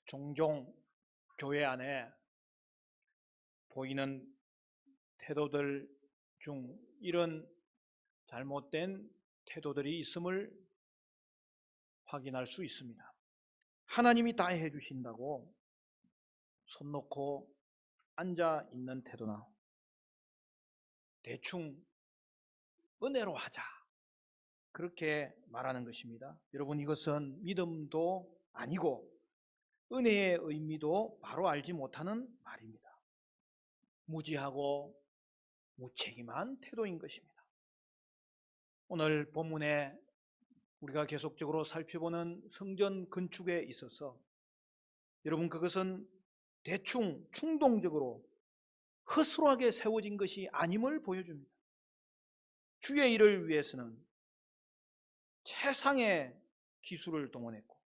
종종 교회 안에 보이는 태도들 중 이런 잘못된 태도들이 있음을 확인할 수 있습니다. 하나님이 다 해주신다고 손 놓고 앉아 있는 태도나 대충 은혜로 하자 그렇게 말하는 것입니다. 여러분, 이것은 믿음도 아니고 은혜의 의미도 바로 알지 못하는 말입니다. 무지하고 무책임한 태도인 것입니다. 오늘 본문에 우리가 계속적으로 살펴보는 성전 건축에 있어서 여러분, 그것은 대충 충동적으로 허술하게 세워진 것이 아님을 보여줍니다. 주의 일을 위해서는 최상의 기술을 동원했고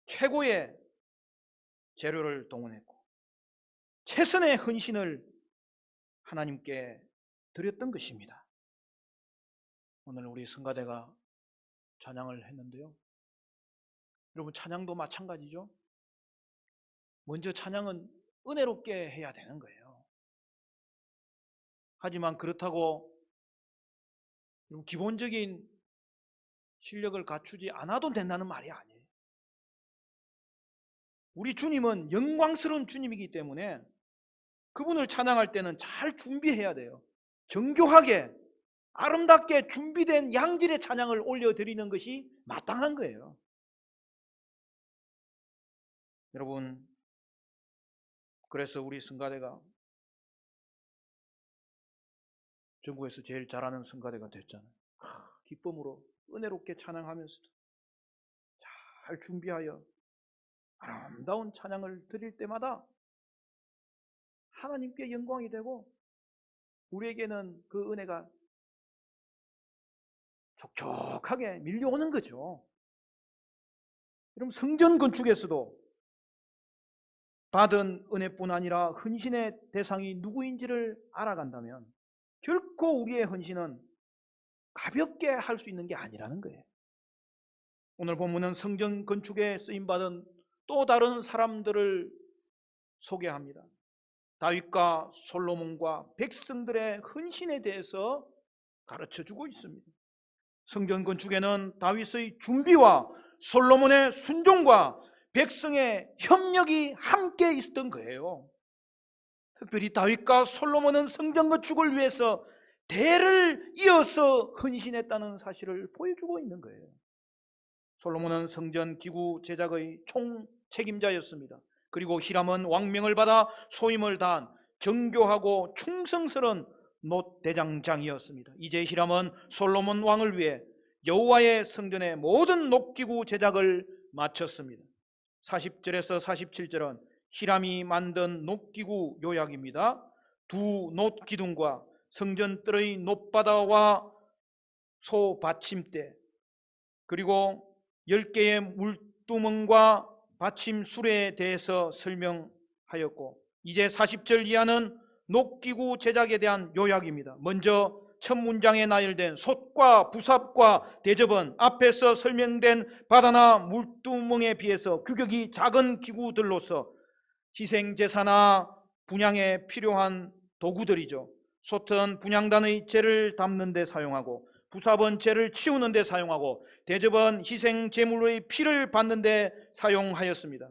최고의 재료를 동원했고 최선의 헌신을 하나님께 드렸던 것입니다. 오늘 우리 성가대가 찬양을 했는데요, 여러분, 찬양도 마찬가지죠. 먼저 찬양은 은혜롭게 해야 되는 거예요. 하지만 그렇다고 기본적인 실력을 갖추지 않아도 된다는 말이 아니에요. 우리 주님은 영광스러운 주님이기 때문에 그분을 찬양할 때는 잘 준비해야 돼요. 정교하게 아름답게 준비된 양질의 찬양을 올려드리는 것이 마땅한 거예요. 여러분, 그래서 우리 성가대가 전국에서 제일 잘하는 성가대가 됐잖아요. 기쁨으로 은혜롭게 찬양하면서도 잘 준비하여 아름다운 찬양을 드릴 때마다 하나님께 영광이 되고 우리에게는 그 은혜가 촉촉하게 밀려오는 거죠. 여러분, 성전 건축에서도 받은 은혜뿐 아니라 헌신의 대상이 누구인지를 알아간다면 결코 우리의 헌신은 가볍게 할 수 있는 게 아니라는 거예요. 오늘 본문은 성전 건축에 쓰임받은 또 다른 사람들을 소개합니다. 다윗과 솔로몬과 백성들의 헌신에 대해서 가르쳐주고 있습니다. 성전 건축에는 다윗의 준비와 솔로몬의 순종과 백성의 협력이 함께 있었던 거예요. 특별히 다윗과 솔로몬은 성전 건축을 위해서 대를 이어서 헌신했다는 사실을 보여주고 있는 거예요. 솔로몬은 성전 기구 제작의 총 책임자였습니다. 그리고 히람은 왕명을 받아 소임을 다한 정교하고 충성스러운 놋대장장이었습니다. 이제 히람은 솔로몬 왕을 위해 여호와의 성전의 모든 놋기구 제작을 마쳤습니다. 40절에서 47절은 히람이 만든 놋기구 요약입니다. 두 놋기둥과 성전 뜰의 놋바다와 소 받침대, 그리고 10개의 물두멍과 받침 수레에 대해서 설명하였고, 이제 40절 이하는 놋기구 제작에 대한 요약입니다. 먼저 첫 문장에 나열된 솥과 부삽과 대접은 앞에서 설명된 바다나 물두멍에 비해서 규격이 작은 기구들로서 희생제사나 분향에 필요한 도구들이죠. 솥은 분향단의 재를 담는 데 사용하고, 부삽은 재를 치우는 데 사용하고, 대접은 희생 제물의 피를 받는 데 사용하였습니다.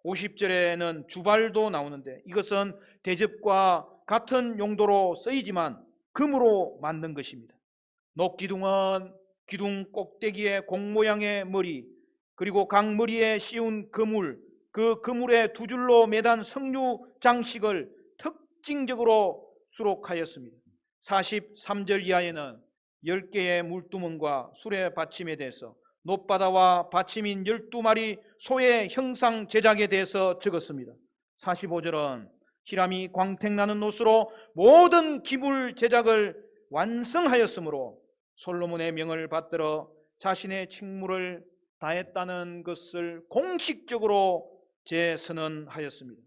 50절에는 주발도 나오는데 이것은 대접과 같은 용도로 쓰이지만 금으로 만든 것입니다. 놋기둥은 기둥 꼭대기에 공 모양의 머리, 그리고 각 머리에 씌운 그물, 그 그물에 두 줄로 매단 석류 장식을 특징적으로 수록하였습니다. 43절 이하에는 10개의 물두멍과 수레 받침에 대해서, 놋바다와 받침인 12마리 소의 형상 제작에 대해서 적었습니다. 45절은 히람이 광택나는 놋으로 모든 기물 제작을 완성하였으므로 솔로몬의 명을 받들어 자신의 직무를 다했다는 것을 공식적으로 재선언하였습니다.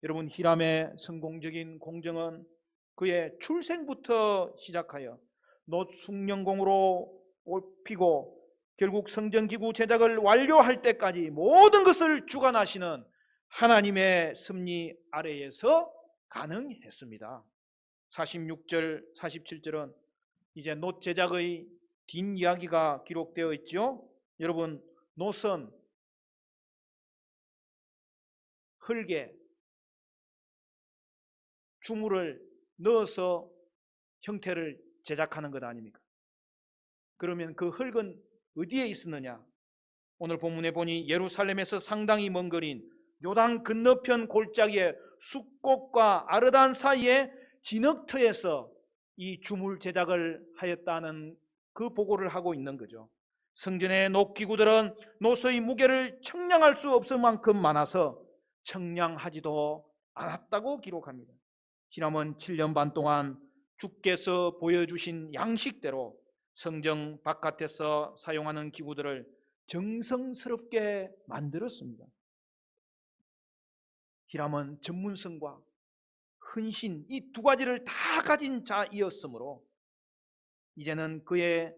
여러분, 히람의 성공적인 공정은 그의 출생부터 시작하여 놋 숙련공으로 피고 결국 성전기구 제작을 완료할 때까지 모든 것을 주관하시는 하나님의 섭리 아래에서 가능했습니다. 46절, 47절은 이제 놋 제작의 뒷이야기가 기록되어 있죠. 여러분, 놋은 흙에 주물을 넣어서 형태를 제작하는 것 아닙니까? 그러면 그 흙은 어디에 있었느냐? 오늘 본문에 보니 예루살렘에서 상당히 먼 거리인 요단 건너편 골짜기에 숫꽃과 아르단 사이에 진흙터에서 이 주물 제작을 하였다는 그 보고를 하고 있는 거죠. 성전의 놋기구들은 놋의 무게를 청량할 수 없을 만큼 많아서 청량하지도 않았다고 기록합니다. 지난번 7년 반 동안 주께서 보여주신 양식대로 성전 바깥에서 사용하는 기구들을 정성스럽게 만들었습니다. 히람은 전문성과 헌신, 이 두 가지를 다 가진 자이었으므로 이제는 그의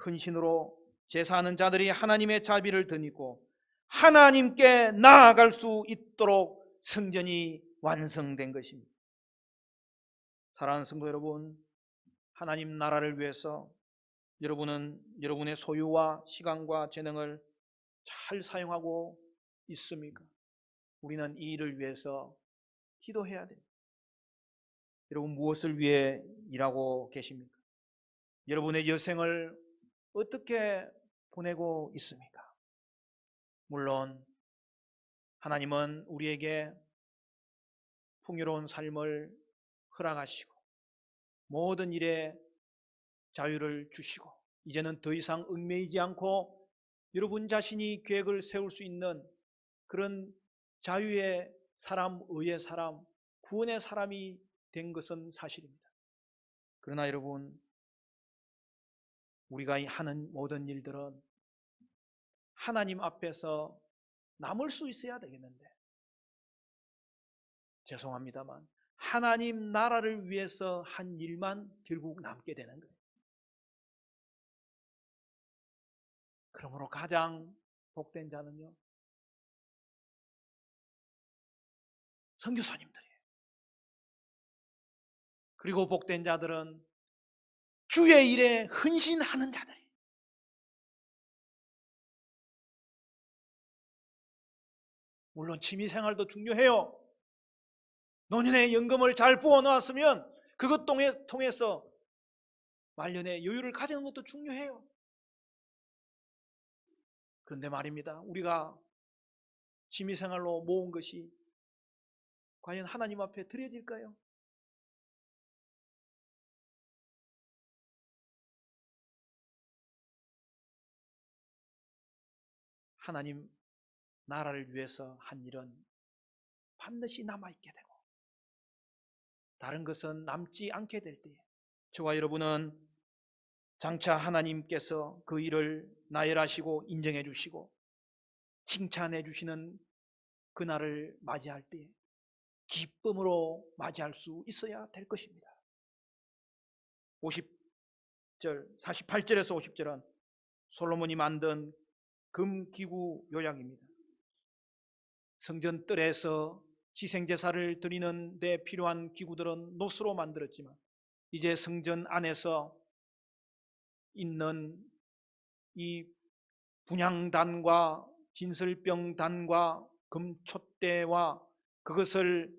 헌신으로 제사하는 자들이 하나님의 자비를 덧입고 하나님께 나아갈 수 있도록 성전이 완성된 것입니다. 사랑하는 성도 여러분, 하나님 나라를 위해서 여러분은 여러분의 소유와 시간과 재능을 잘 사용하고 있습니까? 우리는 이 일을 위해서 기도해야 됩니다. 여러분, 무엇을 위해 일하고 계십니까? 여러분의 여생을 어떻게 보내고 있습니까? 물론 하나님은 우리에게 풍요로운 삶을 허락하시고 모든 일에 자유를 주시고 이제는 더 이상 얽매이지 않고 여러분 자신이 계획을 세울 수 있는 그런 자유의 사람, 의의 사람, 구원의 사람이 된 것은 사실입니다. 그러나 여러분, 우리가 하는 모든 일들은 하나님 앞에서 남을 수 있어야 되겠는데, 죄송합니다만 하나님 나라를 위해서 한 일만 결국 남게 되는 거예요. 그러므로 가장 복된 자는요, 선교사님들이에요. 그리고 복된 자들은 주의 일에 헌신하는 자들이에요. 물론 취미생활도 중요해요. 노년에 연금을 잘 부어놓았으면 그것 통해서 말년에 여유를 가지는 것도 중요해요. 그런데 말입니다, 우리가 취미생활로 모은 것이 과연 하나님 앞에 드려질까요? 하나님 나라를 위해서 한 일은 반드시 남아있게 되고 다른 것은 남지 않게 될 때에 저와 여러분은 장차 하나님께서 그 일을 나열하시고 인정해 주시고 칭찬해 주시는 그날을 맞이할 때에 기쁨으로 맞이할 수 있어야 될 것입니다. 50절, 48절에서 50절은 솔로몬이 만든 금기구 요약입니다. 성전 뜰에서 희생제사를 드리는 데 필요한 기구들은 놋으로 만들었지만 이제 성전 안에서 있는 이 분향단과 진설병단과 금촛대와 그것을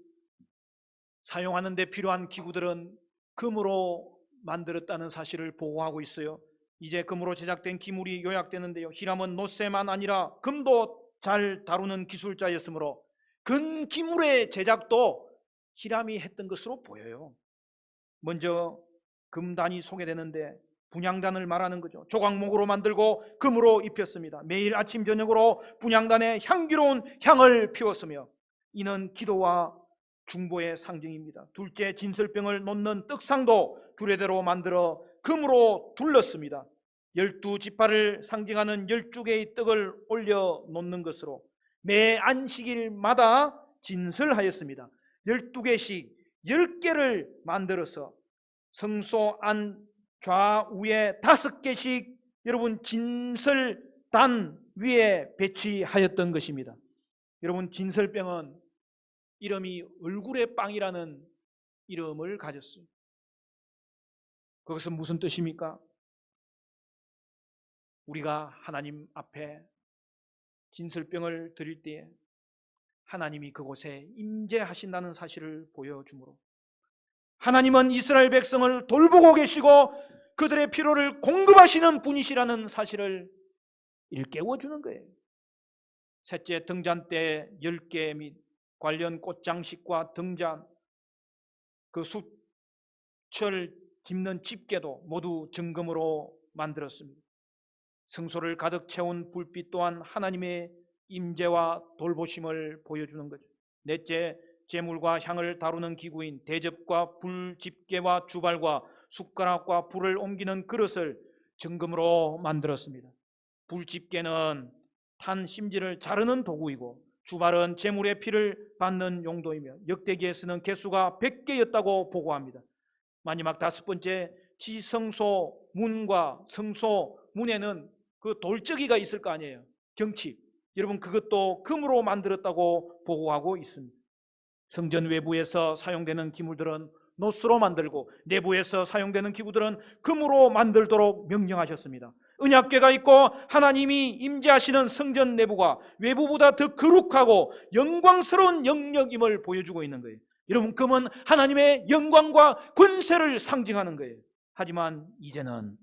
사용하는 데 필요한 기구들은 금으로 만들었다는 사실을 보고하고 있어요. 이제 금으로 제작된 기물이 요약되는데요, 히람은 놋에만 아니라 금도 잘 다루는 기술자였으므로 근 기물의 제작도 히람이 했던 것으로 보여요. 먼저 금단이 소개되는데 분향단을 말하는 거죠. 조각목으로 만들고 금으로 입혔습니다. 매일 아침 저녁으로 분향단에 향기로운 향을 피웠으며 이는 기도와 중보의 상징입니다. 둘째, 진설병을 놓는 떡상도 두레대로 만들어 금으로 둘렀습니다. 12지파를 상징하는 12개의 떡을 올려 놓는 것으로 매 안식일마다 진설하였습니다. 12개씩 10개를 만들어서 성소 안 좌우에 5개씩 여러분 진설단 위에 배치하였던 것입니다. 여러분 진설병은 이름이 얼굴의 빵이라는 이름을 가졌어요. 그것은 무슨 뜻입니까? 우리가 하나님 앞에 진설병을 드릴 때에 하나님이 그곳에 임재하신다는 사실을 보여주므로 하나님은 이스라엘 백성을 돌보고 계시고 그들의 필요를 공급하시는 분이시라는 사실을 일깨워주는 거예요. 셋째, 등잔 때 10개 및 관련 꽃장식과 등잔, 그 수철 짚는 집게도 모두 증금으로 만들었습니다. 성소를 가득 채운 불빛 또한 하나님의 임재와 돌보심을 보여주는 거죠. 넷째, 제물과 향을 다루는 기구인 대접과 불집게와 주발과 숟가락과 불을 옮기는 그릇을 증금으로 만들었습니다. 불집게는 탄 심지를 자르는 도구이고 주발은 제물의 피를 받는 용도이며 역대기에 쓰는 개수가 100개였다고 보고합니다. 마지막 다섯 번째, 지성소 문과 성소 문에는 그 돌적이가 있을 거 아니에요. 경칩. 여러분 그것도 금으로 만들었다고 보고하고 있습니다. 성전 외부에서 사용되는 기물들은 노스로 만들고 내부에서 사용되는 기구들은 금으로 만들도록 명령하셨습니다. 언약궤가 있고 하나님이 임재하시는 성전 내부가 외부보다 더 거룩하고 영광스러운 영역임을 보여주고 있는 거예요. 여러분 금은 하나님의 영광과 권세를 상징하는 거예요. 하지만 이제는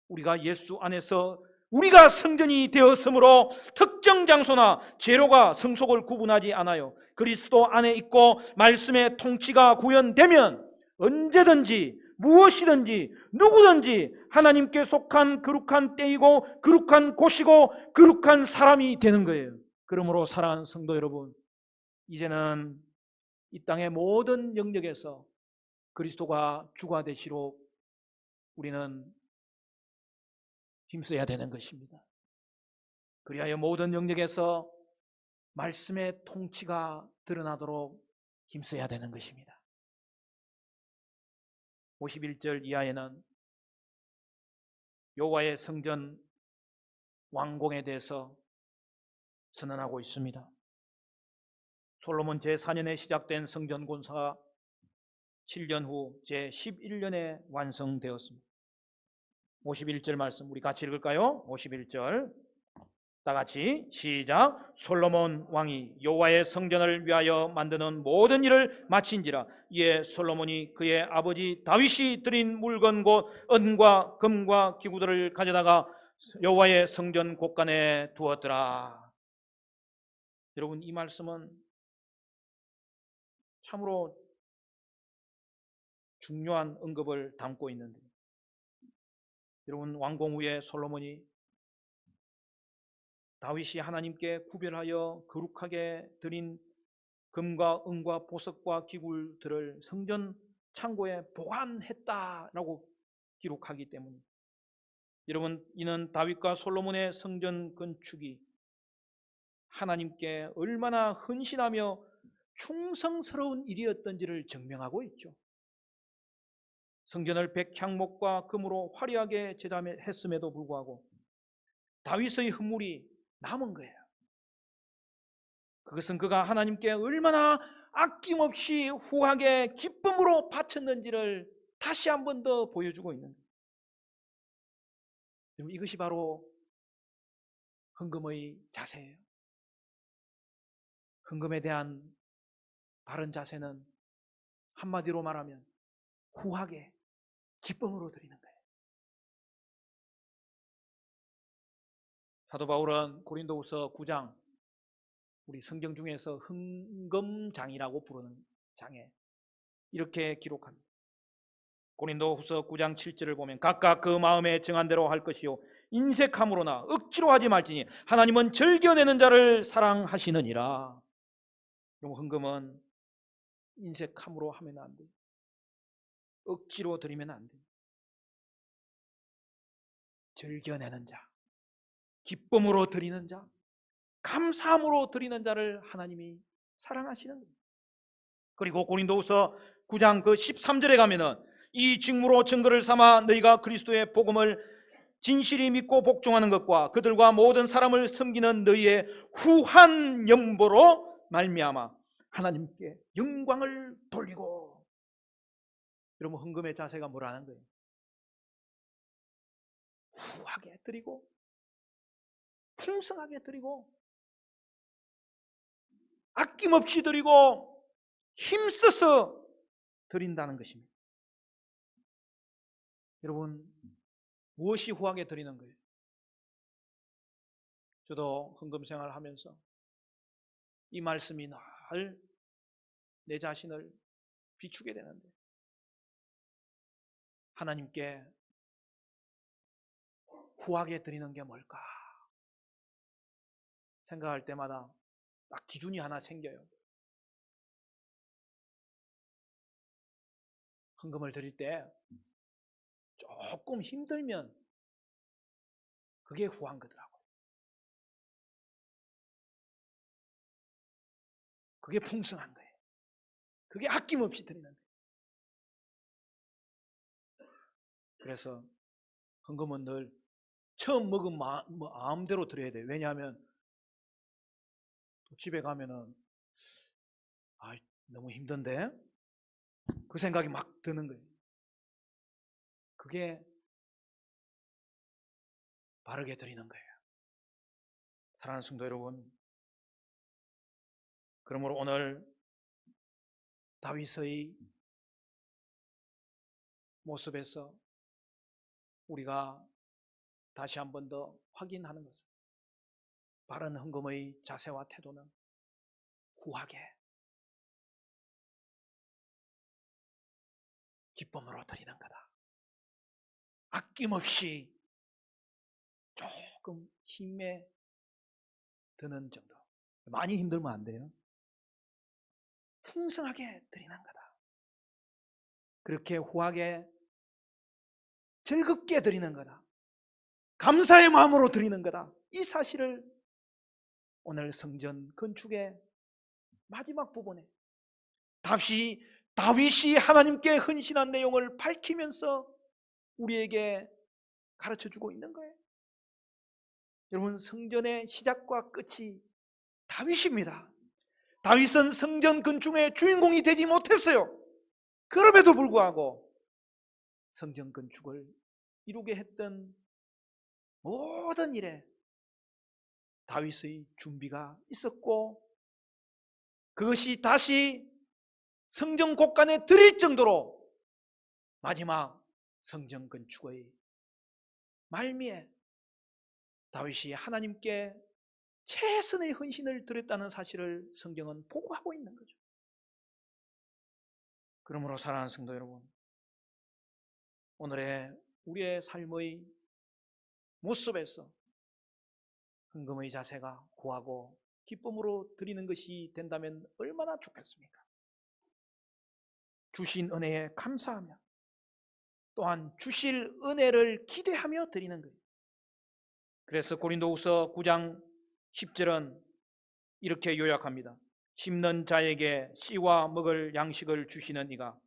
우리가 예수 안에서 우리가 성전이 되었으므로 특정 장소나 재료가 성속을 구분하지 않아요. 그리스도 안에 있고 말씀의 통치가 구현되면 언제든지 무엇이든지 누구든지 하나님께 속한 거룩한 때이고 거룩한 곳이고 거룩한 사람이 되는 거예요. 그러므로 사랑하는 성도 여러분, 이제는 이 땅의 모든 영역에서 그리스도가 주가 되시도록 우리는 힘써야 되는 것입니다. 그리하여 모든 영역에서 말씀의 통치가 드러나도록 힘써야 되는 것입니다. 51절 이하에는 여호와의 성전 완공에 대해서 선언하고 있습니다. 솔로몬 제4년에 시작된 성전 공사가 7년 후 제11년에 완성되었습니다. 51절 말씀 우리 같이 읽을까요? 51절 다 같이 시작. 솔로몬 왕이 여호와의 성전을 위하여 만드는 모든 일을 마친지라. 이에 솔로몬이 그의 아버지 다윗이 드린 물건 곧 은과 금과 기구들을 가져다가 여호와의 성전 곳간에 두었더라. 여러분 이 말씀은 참으로 중요한 언급을 담고 있는데, 여러분 완공 후에 솔로몬이 다윗이 하나님께 구별하여 거룩하게 드린 금과 은과 보석과 기구들을 성전 창고에 보관했다라고 기록하기 때문에, 여러분 이는 다윗과 솔로몬의 성전 건축이 하나님께 얼마나 헌신하며 충성스러운 일이었던지를 증명하고 있죠. 성전을 백향목과 금으로 화려하게 제작했음에도 불구하고 다윗의 헌물이 남은 거예요. 그것은 그가 하나님께 얼마나 아낌없이 후하게 기쁨으로 바쳤는지를 다시 한 번 더 보여주고 있는 거예요. 이것이 바로 헌금의 자세예요. 헌금에 대한 바른 자세는 한마디로 말하면 후하게 기쁨으로 드리는 거예요. 사도 바울은 고린도후서 9장, 우리 성경 중에서 헌금장이라고 부르는 장에 이렇게 기록합니다. 고린도후서 9장 7절을 보면 각각 그 마음에 정한 대로 할 것이요 인색함으로나 억지로 하지 말지니 하나님은 즐겨내는 자를 사랑하시느니라. 그럼 헌금은 인색함으로 하면 안 돼요. 억지로 드리면 안 돼요. 즐겨내는 자, 기쁨으로 드리는 자, 감사함으로 드리는 자를 하나님이 사랑하시는 거예요. 그리고 고린도후서 9장 그 13절에 가면은 이 직무로 증거를 삼아 너희가 그리스도의 복음을 진실이 믿고 복종하는 것과 그들과 모든 사람을 섬기는 너희의 후한 연보로 말미암아 하나님께 영광을 돌리고. 여러분, 헌금의 자세가 뭐라는 거예요? 후하게 드리고 풍성하게 드리고 아낌없이 드리고 힘써서 드린다는 것입니다. 여러분, 무엇이 후하게 드리는 거예요? 저도 헌금 생활을 하면서 이 말씀이 늘 내 자신을 비추게 되는데, 하나님께 후하게 드리는 게 뭘까 생각할 때마다 딱 기준이 하나 생겨요. 헌금을 드릴 때 조금 힘들면 그게 후한 거더라고요. 그게 풍성한 거예요. 그게 아낌없이 드리는 거예요. 그래서 헌금은 늘 처음 먹은 마음대로 드려야 돼요. 왜냐하면 또 집에 가면은 너무 힘든데 그 생각이 막 드는 거예요. 그게 바르게 드리는 거예요. 사랑하는 성도 여러분, 그러므로 오늘 다윗의 모습에서 우리가 다시 한 번 더 확인하는 것은, 바른 헌금의 자세와 태도는 후하게 기쁨으로 드리는 거다. 아낌없이 조금 힘에 드는 정도. 많이 힘들면 안 돼요. 풍성하게 드리는 거다. 그렇게 후하게 즐겁게 드리는 거다. 감사의 마음으로 드리는 거다. 이 사실을 오늘 성전 건축의 마지막 부분에 다윗이 하나님께 헌신한 내용을 밝히면서 우리에게 가르쳐주고 있는 거예요. 여러분, 성전의 시작과 끝이 다윗입니다. 다윗은 성전 건축의 주인공이 되지 못했어요. 그럼에도 불구하고 성전 건축을 이루게 했던 모든 일에 다윗의 준비가 있었고, 그것이 다시 성전 곳간에 드릴 정도로 마지막 성전 건축의 말미에 다윗이 하나님께 최선의 헌신을 드렸다는 사실을 성경은 보고하고 있는 거죠. 그러므로 사랑하는 성도 여러분, 오늘의 우리의 삶의 모습에서 헌금의 자세가 후하고 기쁨으로 드리는 것이 된다면 얼마나 좋겠습니까? 주신 은혜에 감사하며 또한 주실 은혜를 기대하며 드리는 거예요. 그래서 고린도후서 9장 10절은 이렇게 요약합니다. 심는 자에게 씨와 먹을 양식을 주시는 이가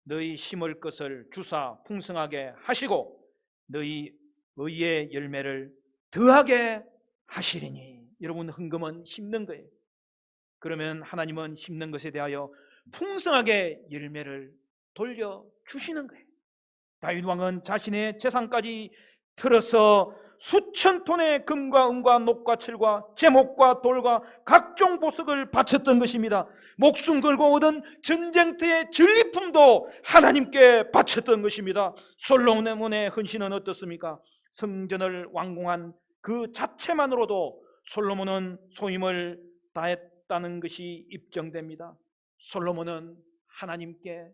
너희 심을 것을 주사 풍성하게 하시고 너희 의의 열매를 더하게 하시리니. 여러분, 헌금은 심는 거예요. 그러면 하나님은 심는 것에 대하여 풍성하게 열매를 돌려주시는 거예요. 다윗 왕은 자신의 재산까지 틀어서 수천 톤의 금과 은과 녹과 철과 제목과 돌과 각종 보석을 바쳤던 것입니다. 목숨 걸고 얻은 전쟁터의 전리품도 하나님께 바쳤던 것입니다. 솔로몬의 헌신은 어떻습니까? 성전을 완공한 그 자체만으로도 솔로몬은 소임을 다했다는 것이 입증됩니다. 솔로몬은 하나님께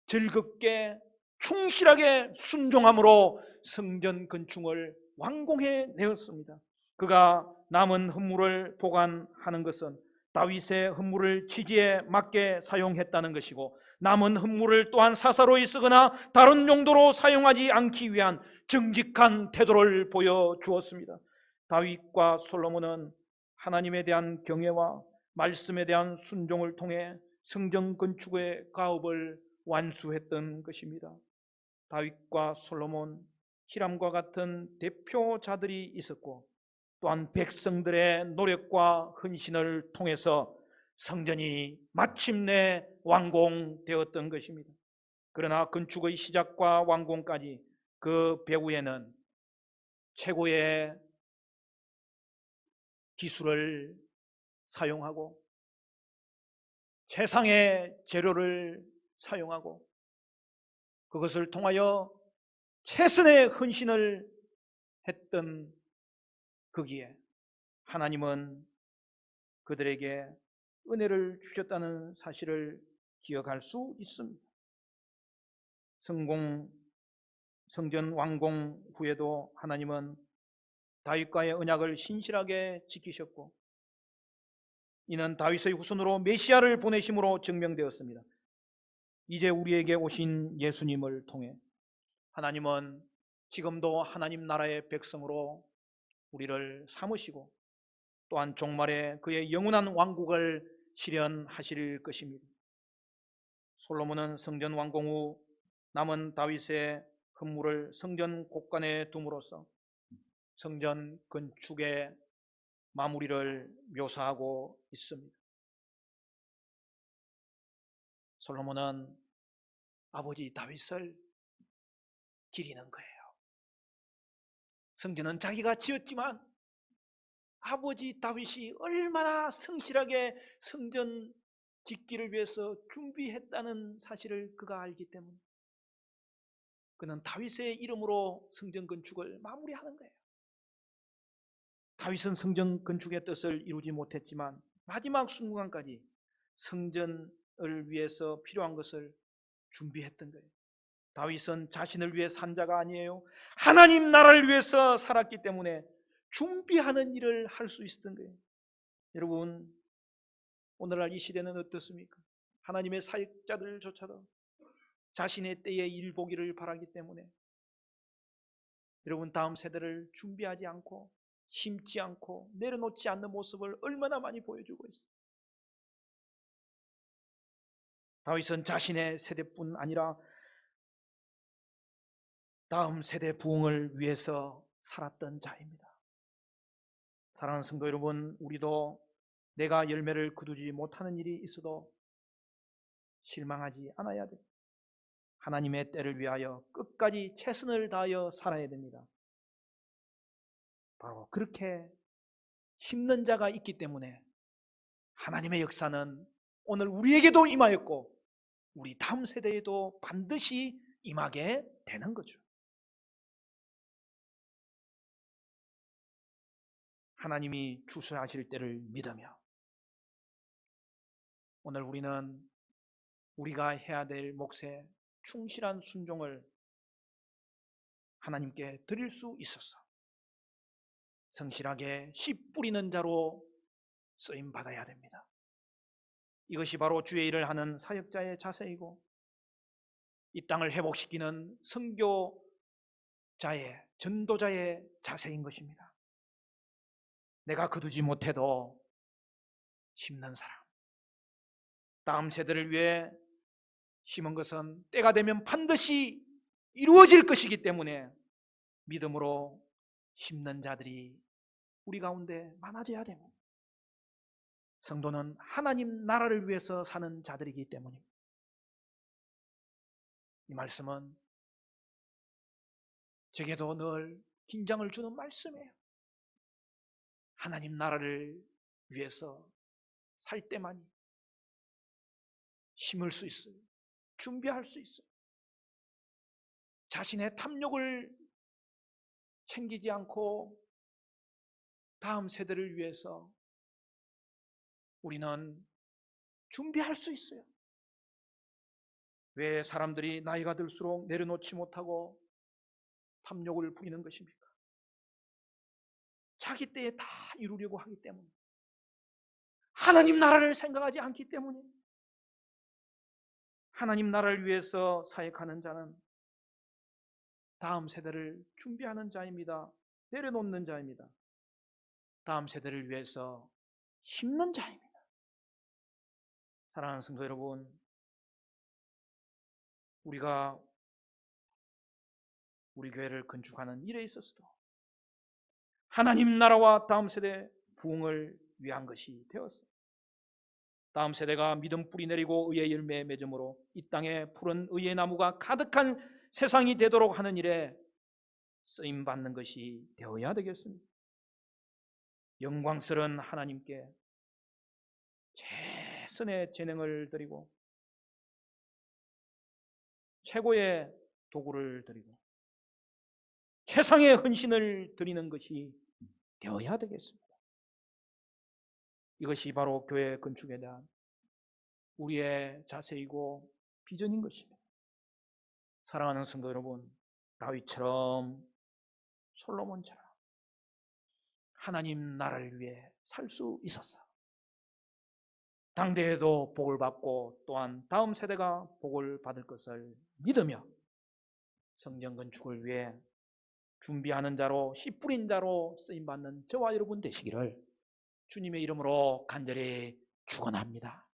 즐겁게 충실하게 순종함으로 성전 건축을 완공해 내었습니다. 그가 남은 헌물을 보관하는 것은 다윗의 헌물을 취지에 맞게 사용했다는 것이고, 남은 헌물을 또한 사사로이 쓰거나 다른 용도로 사용하지 않기 위한 정직한 태도를 보여주었습니다. 다윗과 솔로몬은 하나님에 대한 경외와 말씀에 대한 순종을 통해 성전 건축의 가업을 완수했던 것입니다. 다윗과 솔로몬 히람과 같은 대표자들이 있었고, 또한 백성들의 노력과 헌신을 통해서 성전이 마침내 완공되었던 것입니다. 그러나 건축의 시작과 완공까지 그 배후에는 최고의 기술을 사용하고 최상의 재료를 사용하고 그것을 통하여 최선의 헌신을 했던 거기에 하나님은 그들에게 은혜를 주셨다는 사실을 기억할 수 있습니다. 성전 완공 후에도 하나님은 다윗과의 언약을 신실하게 지키셨고, 이는 다윗의 후손으로 메시아를 보내심으로 증명되었습니다. 이제 우리에게 오신 예수님을 통해 하나님은 지금도 하나님 나라의 백성으로 우리를 삼으시고, 또한 종말에 그의 영원한 왕국을 실현하실 것입니다. 솔로몬은 성전 완공 후 남은 다윗의 헌물을 성전 곳간에 둠으로써 성전 건축의 마무리를 묘사하고 있습니다. 솔로몬은 아버지 다윗을 기리는 거예요. 성전은 자기가 지었지만 아버지 다윗이 얼마나 성실하게 성전 짓기를 위해서 준비했다는 사실을 그가 알기 때문에 그는 다윗의 이름으로 성전 건축을 마무리하는 거예요. 다윗은 성전 건축의 뜻을 이루지 못했지만 마지막 순간까지 성전을 위해서 필요한 것을 준비했던 거예요. 다윗은 자신을 위해 산 자가 아니에요. 하나님 나라를 위해서 살았기 때문에 준비하는 일을 할 수 있었던 거예요. 여러분, 오늘날 이 시대는 어떻습니까? 하나님의 사역자들조차도 자신의 때에 일 보기를 바라기 때문에 여러분, 다음 세대를 준비하지 않고 심지 않고 내려놓지 않는 모습을 얼마나 많이 보여주고 있어요. 다윗은 자신의 세대뿐 아니라 다음 세대 부흥을 위해서 살았던 자입니다. 사랑하는 성도 여러분, 우리도 내가 열매를 거두지 못하는 일이 있어도 실망하지 않아야 됩니다. 하나님의 때를 위하여 끝까지 최선을 다하여 살아야 됩니다. 바로 그렇게 심는 자가 있기 때문에 하나님의 역사는 오늘 우리에게도 임하였고 우리 다음 세대에도 반드시 임하게 되는 거죠. 하나님이 주수하실 때를 믿으며 오늘 우리는 우리가 해야 될 몫에 충실한 순종을 하나님께 드릴 수 있어서 성실하게 씨 뿌리는 자로 쓰임 받아야 됩니다. 이것이 바로 주의 일을 하는 사역자의 자세이고 이 땅을 회복시키는 선교자의 전도자의 자세인 것입니다. 내가 거두지 못해도 심는 사람, 다음 세대를 위해 심은 것은 때가 되면 반드시 이루어질 것이기 때문에 믿음으로 심는 자들이 우리 가운데 많아져야 됩니다. 성도는 하나님 나라를 위해서 사는 자들이기 때문입니다. 이 말씀은 제게도 늘 긴장을 주는 말씀이에요. 하나님 나라를 위해서 살 때만이 심을 수 있어요. 준비할 수 있어요. 자신의 탐욕을 챙기지 않고 다음 세대를 위해서 우리는 준비할 수 있어요. 왜 사람들이 나이가 들수록 내려놓지 못하고 탐욕을 부리는 것입니까? 자기 때에 다 이루려고 하기 때문에, 하나님 나라를 생각하지 않기 때문에. 하나님 나라를 위해서 사역하는 자는 다음 세대를 준비하는 자입니다. 내려놓는 자입니다. 다음 세대를 위해서 심는 자입니다. 사랑하는 성도 여러분, 우리가 우리 교회를 건축하는 일에 있어서도 하나님 나라와 다음 세대 부흥을 위한 것이 되었습니다. 다음 세대가 믿음 뿌리 내리고 의의 열매 맺음으로 이 땅에 푸른 의의 나무가 가득한 세상이 되도록 하는 일에 쓰임 받는 것이 되어야 되겠습니다. 영광스러운 하나님께 최선의 재능을 드리고 최고의 도구를 드리고 최상의 헌신을 드리는 것이 되어야 되겠습니다. 이것이 바로 교회 건축에 대한 우리의 자세이고 비전인 것입니다. 사랑하는 성도 여러분, 다윗처럼 솔로몬처럼 하나님 나라를 위해 살 수 있었어. 당대에도 복을 받고 또한 다음 세대가 복을 받을 것을 믿으며 성전 건축을 위해 준비하는 자로 씨 뿌린 자로 쓰임받는 저와 여러분 되시기를 주님의 이름으로 간절히 축원합니다.